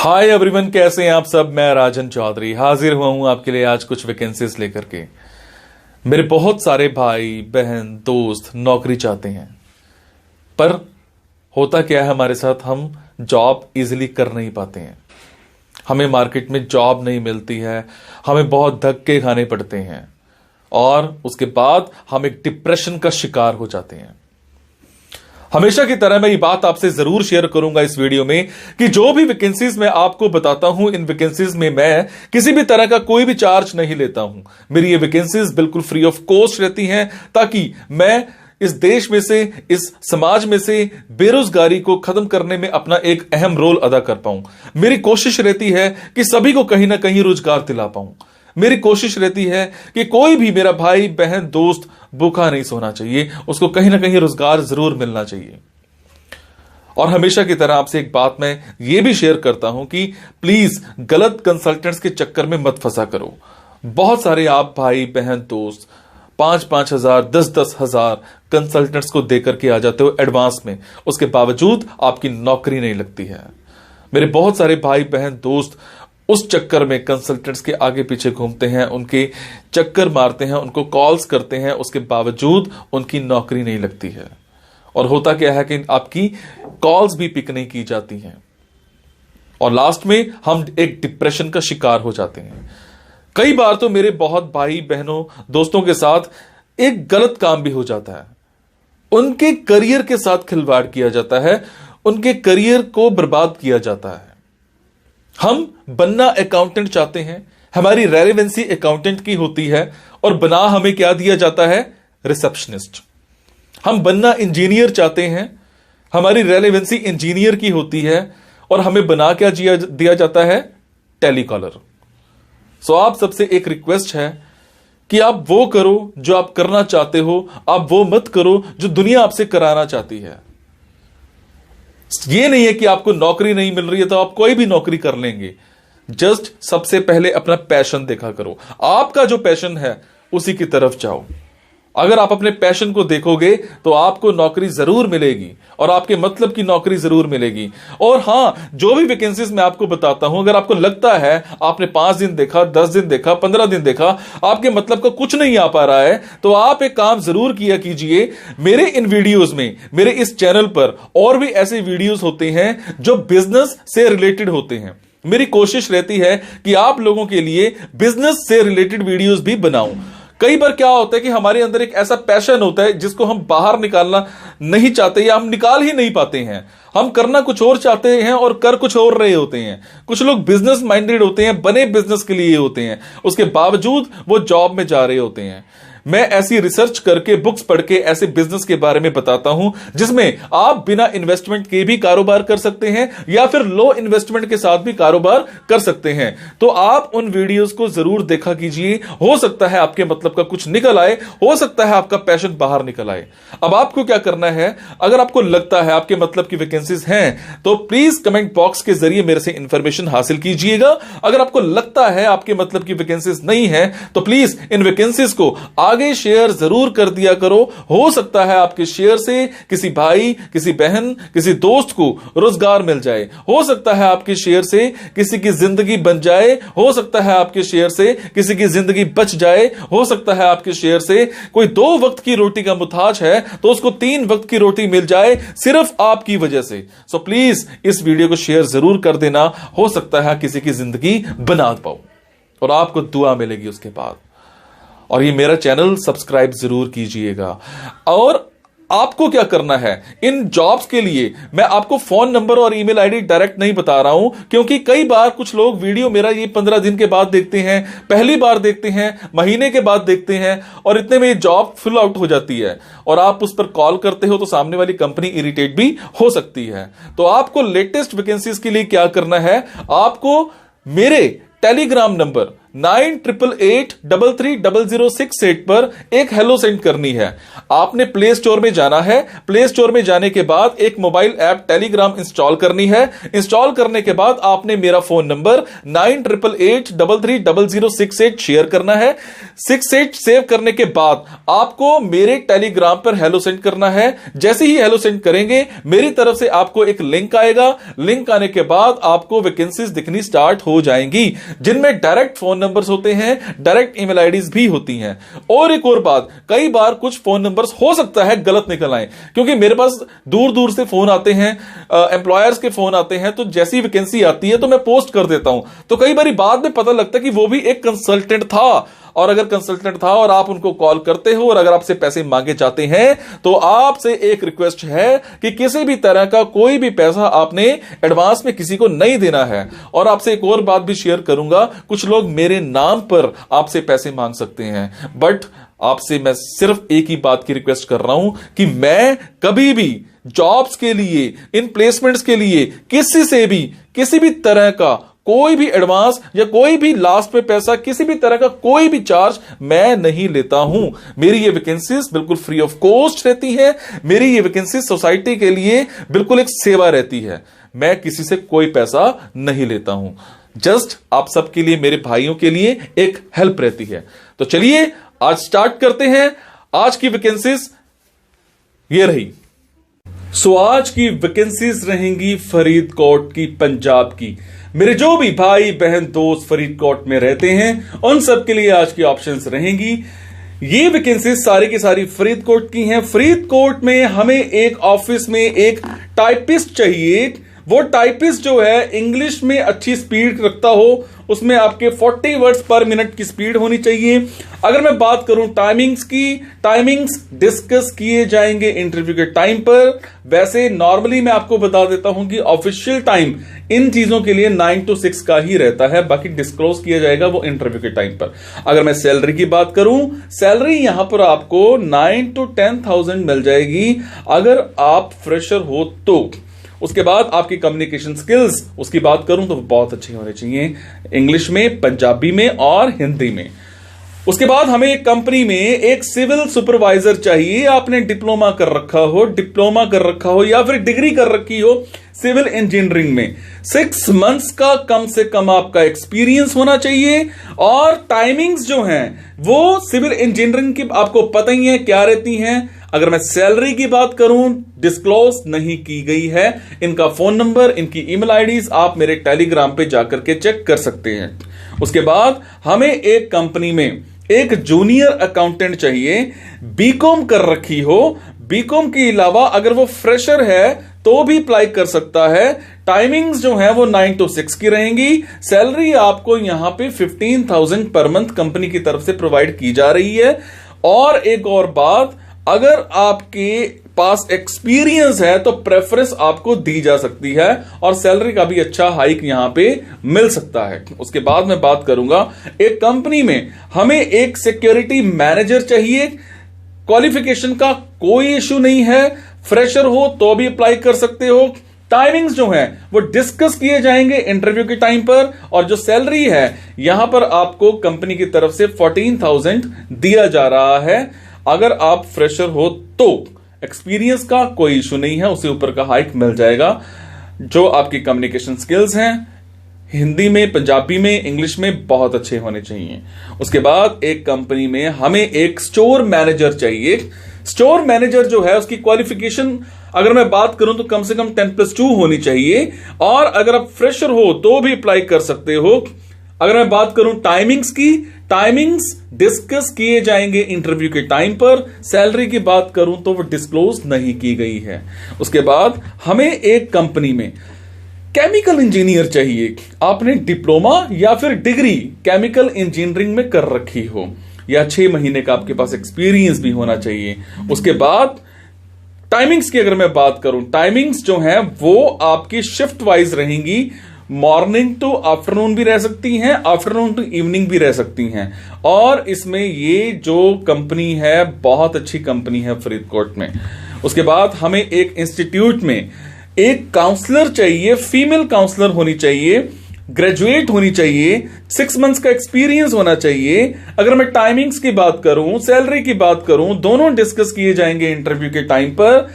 Hi everyone, कैसे हैं आप सब। मैं राजन चौधरी हाजिर हुआ हूं आपके लिए आज कुछ वैकेंसीज लेकर के। मेरे बहुत सारे भाई बहन दोस्त नौकरी चाहते हैं, पर होता क्या है हमारे साथ, हम जॉब इजीली कर नहीं पाते हैं। हमें मार्केट में जॉब नहीं मिलती है, हमें बहुत धक्के खाने पड़ते हैं और उसके बाद हम एक डिप्रेशन का शिकार हो जाते हैं। हमेशा की तरह मैं ये बात आपसे जरूर शेयर करूंगा इस वीडियो में कि जो भी वैकेंसीज मैं आपको बताता हूं, इन वैकेंसीज में मैं किसी भी तरह का कोई भी चार्ज नहीं लेता हूं। मेरी ये वैकेंसीज बिल्कुल फ्री ऑफ कॉस्ट रहती हैं, ताकि मैं इस देश में से, इस समाज में से बेरोजगारी को खत्म करने में अपना एक अहम रोल अदा कर पाऊं। मेरी कोशिश रहती है कि सभी को कहीं ना कहीं रोजगार दिला पाऊं। मेरी कोशिश रहती है कि कोई भी मेरा भाई बहन दोस्त भूखा नहीं सोना चाहिए, उसको कहीं ना कहीं रोजगार जरूर मिलना चाहिए। और हमेशा की तरह आपसे एक बात मैं ये भी शेयर करता हूं कि प्लीज गलत कंसल्टेंट्स के चक्कर में मत फंसा करो। बहुत सारे आप भाई बहन दोस्त 5-5 हजार 10-10 हजार कंसल्टेंट्स को देकर के आ जाते हो एडवांस में, उसके बावजूद आपकी नौकरी नहीं लगती है। मेरे बहुत सारे भाई बहन दोस्त उस चक्कर में कंसल्टेंट्स के आगे पीछे घूमते हैं, उनके चक्कर मारते हैं, उनको कॉल्स करते हैं, उसके बावजूद उनकी नौकरी नहीं लगती है। और होता क्या है कि आपकी कॉल्स भी पिक नहीं की जाती हैं और लास्ट में हम एक डिप्रेशन का शिकार हो जाते हैं। कई बार तो मेरे बहुत भाई बहनों दोस्तों के साथ एक गलत काम भी हो जाता है, उनके करियर के साथ खिलवाड़ किया जाता है, उनके करियर को बर्बाद किया जाता है। हम बनना अकाउंटेंट चाहते हैं, हमारी रेलेवेंसी अकाउंटेंट की होती है और बना हमें क्या दिया जाता है, रिसेप्शनिस्ट। हम बनना इंजीनियर चाहते हैं, हमारी रेलेवेंसी इंजीनियर की होती है और हमें बना क्या दिया जाता है, टेलीकॉलर। सो आप सबसे एक रिक्वेस्ट है कि आप वो करो जो आप करना चाहते हो, आप वो मत करो जो दुनिया आपसे कराना चाहती है। ये नहीं है कि आपको नौकरी नहीं मिल रही है तो आप कोई भी नौकरी कर लेंगे। जस्ट सबसे पहले अपना पैशन देखा करो, आपका जो पैशन है उसी की तरफ जाओ। अगर आप अपने पैशन को देखोगे तो आपको नौकरी जरूर मिलेगी और आपके मतलब की नौकरी जरूर मिलेगी। और हां, जो भी वैकेंसीज मैं आपको बताता हूं, अगर आपको लगता है आपने 5 दिन देखा, 10 दिन देखा, 15 दिन देखा, आपके मतलब का कुछ नहीं आ पा रहा है, तो आप एक काम जरूर किया कीजिए। मेरे इन वीडियोस में, मेरे इस चैनल पर और भी ऐसे वीडियोस होते हैं जो बिजनेस से रिलेटेड होते हैं। मेरी कोशिश रहती है कि आप लोगों के लिए बिजनेस से रिलेटेड वीडियोस भी बनाऊं। कई बार क्या होता है कि हमारे अंदर एक ऐसा पैशन होता है जिसको हम बाहर निकालना नहीं चाहते या हम निकाल ही नहीं पाते हैं। हम करना कुछ और चाहते हैं और कर कुछ और रहे होते हैं। कुछ लोग बिजनेस माइंडेड होते हैं, बने बिजनेस के लिए होते हैं, उसके बावजूद वो जॉब में जा रहे होते हैं। मैं ऐसी रिसर्च करके, बुक्स पढ़ के ऐसे बिजनेस के बारे में बताता हूं जिसमें आप बिना इन्वेस्टमेंट के भी कारोबार कर सकते हैं या फिर लो इन्वेस्टमेंट के साथ भी कारोबार कर सकते हैं। तो आप उन वीडियोस को जरूर देखा कीजिए, हो सकता है आपके मतलब का कुछ निकल आए, हो सकता है आपका पैशन बाहर निकल आए। अब आपको क्या करना है, अगर आपको लगता है आपके मतलब की वैकेंसीज हैं तो प्लीज कमेंट बॉक्स के जरिए मेरे से इंफॉर्मेशन हासिल कीजिएगा। अगर आपको लगता है आपके मतलब की वैकेंसीज नहीं है तो प्लीज इन वैकेंसीज को आगे शेयर जरूर कर दिया करो। हो सकता है आपके शेयर से किसी भाई, किसी बहन, किसी दोस्त को रोजगार मिल जाए। हो सकता है आपके शेयर से किसी की जिंदगी बन जाए। हो सकता है आपके शेयर से किसी की जिंदगी बच जाए। हो सकता है आपके शेयर से कोई 2 वक्त की रोटी का मुताज है तो उसको 3 वक्त की रोटी मिल जाए, सिर्फ आपकी वजह से। सो प्लीज इस वीडियो को शेयर जरूर कर देना। हो सकता है किसी की जिंदगी बना पाओ और आपको दुआ मिलेगी उसके बाद। और ये मेरा चैनल सब्सक्राइब जरूर कीजिएगा। और आपको क्या करना है, इन जॉब्स के लिए मैं आपको फोन नंबर और ईमेल आईडी डायरेक्ट नहीं बता रहा हूं, क्योंकि कई बार कुछ लोग वीडियो मेरा ये 15 दिन के बाद देखते हैं, पहली बार देखते हैं, महीने के बाद देखते हैं और इतने में ये जॉब फिल आउट हो जाती है और आप उस पर कॉल करते हो तो सामने वाली कंपनी इरिटेट भी हो सकती है। तो आपको लेटेस्ट वैकेंसीज के लिए क्या करना है, आपको मेरे टेलीग्राम नंबर 9888330068 पर एक हेलो सेंड करनी है। आपने प्ले स्टोर में जाना है, प्ले स्टोर में जाने के बाद एक मोबाइल ऐप टेलीग्राम इंस्टॉल करनी है। इंस्टॉल करने के बाद आपने मेरा फोन नंबर 9888330068 शेयर करना है। 68 सेव करने के बाद आपको मेरे टेलीग्राम पर हेलो सेंड करना है। जैसे ही हेलो सेंड करेंगे मेरी तरफ से आपको एक लिंक आएगा। लिंक आने के बाद आपको वैकेंसीज दिखनी स्टार्ट हो जाएंगी, जिनमें डायरेक्ट फोन नंबर्स होते हैं, डायरेक्ट ईमेल आईडीज भी होती हैं। और एक और बात, कई बार कुछ फोन नंबर्स हो सकता है गलत निकल आए, क्योंकि मेरे पास दूर दूर से फोन आते हैं, एम्प्लॉयर्स के फोन आते हैं, तो जैसी वैकेंसी आती है तो मैं पोस्ट कर देता हूं। तो कई बार बाद में पता लगता है कि वो भी एक कंसल्टेंट था, और अगर कंसल्टेंट था और आप उनको कॉल करते हो और अगर आपसे पैसे मांगे जाते हैं तो आपसे एक रिक्वेस्ट है कि किसी भी तरह का कोई भी पैसा आपने एडवांस में किसी को नहीं देना है। और आपसे एक और बात भी शेयर करूंगा, कुछ लोग मेरे नाम पर आपसे पैसे मांग सकते हैं, बट आपसे मैं सिर्फ एक ही बात की रिक्वेस्ट कर रहा हूं कि मैं कभी भी जॉब्स के लिए, इन प्लेसमेंट्स के लिए किसी से भी किसी भी तरह का कोई भी एडवांस या कोई भी लास्ट में पैसा, किसी भी तरह का कोई भी चार्ज मैं नहीं लेता हूं। मेरी ये वैकेंसीज बिल्कुल फ्री ऑफ कॉस्ट रहती है। मेरी ये वैकेंसीज सोसाइटी के लिए बिल्कुल एक सेवा रहती है। मैं किसी से कोई पैसा नहीं लेता हूं, जस्ट आप सबके लिए, मेरे भाइयों के लिए एक हेल्प रहती है। तो चलिए आज स्टार्ट करते हैं। आज की वैकेंसीज ये रही। सो आज की वैकेंसीज रहेंगी फरीदकोट की, पंजाब की। मेरे जो भी भाई बहन दोस्त फरीदकोट में रहते हैं उन सब के लिए आज की ऑप्शंस रहेंगी। ये वैकेंसीज सारी की सारी फरीदकोट की हैं। फरीदकोट में हमें एक ऑफिस में एक टाइपिस्ट चाहिए। वो टाइपिस्ट जो है इंग्लिश में अच्छी स्पीड रखता हो, उसमें आपके 40 वर्ड्स पर मिनट की स्पीड होनी चाहिए। अगर मैं बात करूं टाइमिंग्स की, टाइमिंग्स डिस्कस किए जाएंगे इंटरव्यू के टाइम पर। वैसे नॉर्मली मैं आपको बता देता हूं कि ऑफिशियल टाइम इन चीजों के लिए 9 to 6 का ही रहता है, बाकी डिस्क्लोज किया जाएगा वो इंटरव्यू के टाइम पर। अगर मैं सैलरी की बात करूं, सैलरी यहां पर आपको 9 to 10,000 मिल जाएगी अगर आप फ्रेशर हो तो। उसके बाद आपकी कम्युनिकेशन स्किल्स, उसकी बात करूं तो बहुत अच्छी होनी चाहिए, इंग्लिश में, पंजाबी में और हिंदी में। उसके बाद हमें एक कंपनी में एक सिविल सुपरवाइजर चाहिए। आपने डिप्लोमा कर रखा हो या फिर डिग्री कर रखी हो सिविल इंजीनियरिंग में। 6 मंथ्स का कम से कम आपका एक्सपीरियंस होना चाहिए। और टाइमिंग्स जो हैं वो सिविल इंजीनियरिंग की आपको पता ही है क्या रहती हैं। अगर मैं सैलरी की बात करूं, डिस्क्लोज नहीं की गई है। इनका फोन नंबर, इनकी ईमेल आईडीज आप मेरे टेलीग्राम पे जाकर के चेक कर सकते हैं। उसके बाद हमें एक कंपनी में एक जूनियर अकाउंटेंट चाहिए, बीकॉम कर रखी हो। बीकॉम के अलावा अगर वो फ्रेशर है तो भी अप्लाई कर सकता है। टाइमिंग्स जो है वो 9 to 6 की रहेंगी। सैलरी आपको यहां पे 15,000 पर मंथ कंपनी की तरफ से प्रोवाइड की जा रही है। और एक और बात, अगर आपके पास एक्सपीरियंस है तो प्रेफरेंस आपको दी जा सकती है और सैलरी का भी अच्छा हाइक यहां पे मिल सकता है। उसके बाद मैं बात करूंगा, एक कंपनी में हमें एक सिक्योरिटी मैनेजर चाहिए। क्वालिफिकेशन का कोई इश्यू नहीं है, फ्रेशर हो तो भी अप्लाई कर सकते हो। टाइमिंग्स जो है वो डिस्कस किए जाएंगे इंटरव्यू के टाइम पर। और जो सैलरी है यहां पर आपको कंपनी की तरफ से 14,000 दिया जा रहा है अगर आप फ्रेशर हो तो। एक्सपीरियंस का कोई इशू नहीं है, उससे ऊपर का हाइक मिल जाएगा। जो आपकी कम्युनिकेशन स्किल्स हैं हिंदी में, पंजाबी में, इंग्लिश में बहुत अच्छे होने चाहिए। उसके बाद एक कंपनी में हमें एक स्टोर मैनेजर चाहिए। स्टोर मैनेजर जो है उसकी क्वालिफिकेशन अगर मैं बात करूं तो कम से कम 10+2 होनी चाहिए। और अगर आप फ्रेशर हो तो भी अप्लाई कर सकते हो। अगर मैं बात करूं टाइमिंग्स की, टाइमिंग्स डिस्कस किए जाएंगे इंटरव्यू के टाइम पर। सैलरी की बात करूं तो वो डिस्क्लोज नहीं की गई है। उसके बाद हमें एक कंपनी में केमिकल इंजीनियर चाहिए। आपने डिप्लोमा या फिर डिग्री केमिकल इंजीनियरिंग में कर रखी हो या 6 महीने का आपके पास एक्सपीरियंस भी होना चाहिए। उसके बाद टाइमिंग्स की अगर मैं बात करूं, टाइमिंग्स जो हैं वो आपकी शिफ्ट वाइज रहेंगी। मॉर्निंग टू आफ्टरनून भी रह सकती हैं, आफ्टरनून टू इवनिंग भी रह सकती हैं। और इसमें ये जो कंपनी है बहुत अच्छी कंपनी है फरीदकोट में। उसके बाद हमें एक इंस्टीट्यूट में एक काउंसलर चाहिए, फीमेल काउंसलर होनी चाहिए। ग्रेजुएट होनी चाहिए, 6 मंथ्स का एक्सपीरियंस होना चाहिए। अगर मैं टाइमिंग्स की बात करूं, सैलरी की बात करूं, दोनों डिस्कस किए जाएंगे इंटरव्यू के टाइम पर।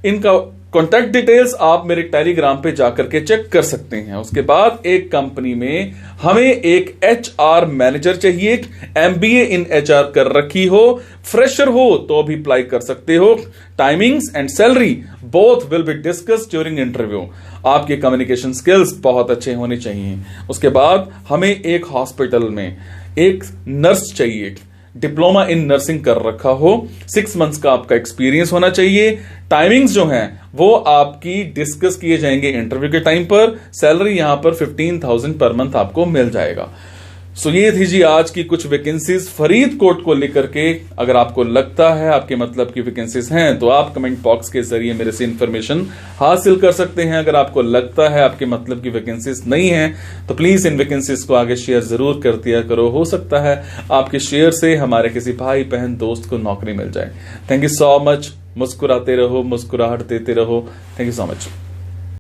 इनका कॉन्टैक्ट डिटेल्स आप मेरे टेलीग्राम पे जाकर के चेक कर सकते हैं। उसके बाद एक कंपनी में हमें एक HR मैनेजर चाहिए, MBA इन HR कर रखी हो, फ्रेशर हो तो भी अप्लाई कर सकते हो। Timings and salary both will be discussed during interview. आपके कम्युनिकेशन स्किल्स बहुत अच्छे होने चाहिए। उसके बाद हमें एक हॉस्पिटल में एक नर्स चाहिए, डिप्लोमा इन नर्सिंग कर रखा हो, 6 मंथ्स का आपका एक्सपीरियंस होना चाहिए। टाइमिंग्स जो हैं वो आपकी डिस्कस किए जाएंगे इंटरव्यू के टाइम पर। सैलरी यहां पर 15,000 पर मंथ आपको मिल जाएगा। सो ये थी जी आज की कुछ वैकेंसीज फरीदकोट को लेकर के। अगर आपको लगता है आपके मतलब की वैकेंसीज हैं तो आप कमेंट बॉक्स के जरिए मेरे से इंफॉर्मेशन हासिल कर सकते हैं। अगर आपको लगता है आपके मतलब की वैकेंसीज नहीं है तो प्लीज इन वैकेंसीज को आगे शेयर जरूर कर दिया करो। हो सकता है आपके शेयर से हमारे किसी भाई बहन दोस्त को नौकरी मिल जाए। Thank you so much. मुस्कुराते रहो, मुस्कुराहट देते रहो। Thank you so much.